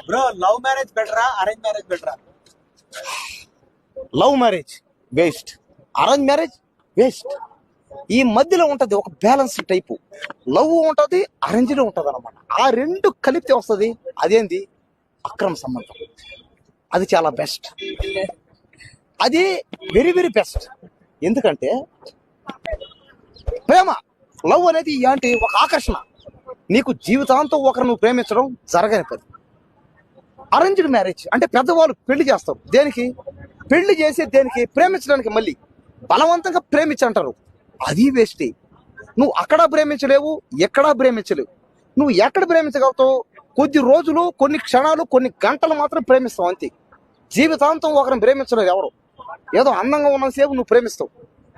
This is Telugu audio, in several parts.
బ్రో లవ్ మ్యారేజ్ బెటరా అరేంజ్ మ్యారేజ్ బెటరా? Love marriage waste, arrange marriage waste. ఈ మధ్యలో ఉంటది ఒక బ్యాలెన్స్ టైపు. లవ్ ఉంటది, అరేంజ్లో ఉంటది అనమాట. ఆ రెండు కలిపితే వస్తుంది అదేంది అక్రమ సంబంధం. అది చాలా బెస్ట్, అది వెరీ వెరీ బెస్ట్. ఎందుకంటే ప్రేమ లవ్ అనేది ఏంటి, ఒక ఆకర్షణ. నీకు జీవితాంతం ఒకరు నువ్వు ప్రేమించడం జరగని పని. అరేంజ్డ్ మ్యారేజ్ అంటే పెద్దవాళ్ళు పెళ్లి చేస్తారు. దేనికి పెళ్లి చేసే, దేనికి ప్రేమించడానికి. మళ్ళీ బలవంతంగా ప్రేమించంటారు, అది వేస్టే. నువ్వు అక్కడ ప్రేమించలేవు, ఎక్కడా ప్రేమించలేవు. నువ్వు ఎక్కడ ప్రేమించగలుగుతావు? కొద్ది రోజులు, కొన్ని క్షణాలు, కొన్ని గంటలు మాత్రం ప్రేమిస్తావు అంతే. జీవితాంతం ఒకరిని ప్రేమించలేదు ఎవరు. ఏదో అందంగా ఉన్నసేపు నువ్వు ప్రేమిస్తావు,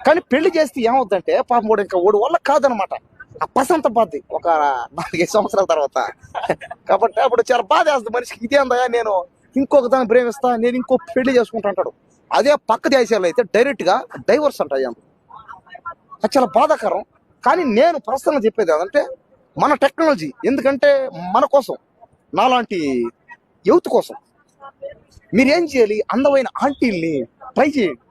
కానీ పెళ్లి చేస్తే ఏమవుద్దంటే పాపం కూడా ఇంకా ఓడి వల్ల కాదనమాట. ఆ పసంత బాధ ఒక 4-5 సంవత్సరాల తర్వాత. కాబట్టి అప్పుడు చాలా బాధ వేస్తుంది మనిషికి. ఇదే అందయా, నేను ఇంకొక దాన్ని ప్రేమిస్తా, నేను ఇంకో పెళ్లి చేసుకుంటా అంటాడు. అదే పక్క దేశాల్లో అయితే డైరెక్ట్ గా డైవర్స్ అంటాయి. అది చాలా బాధాకరం. కానీ నేను ప్రస్తుతం చెప్పేది ఏంటంటే మన టెక్నాలజీ, ఎందుకంటే మన కోసం, నాలాంటి యూత్ కోసం మీరేం చేయాలి, అందమైన ఆంటీల్ని ట్రై చేయండి,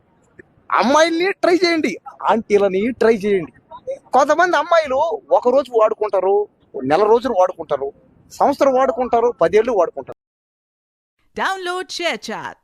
అమ్మాయిల్ని ట్రై చేయండి, ఆంటీలని ట్రై చేయండి. కొంతమంది అమ్మాయిలు ఒక రోజు వాడుకుంటారు, నెల రోజులు వాడుకుంటారు, సంవత్సరం వాడుకుంటారు, 10 ఏళ్ళు వాడుకుంటారు. Download ShareChat.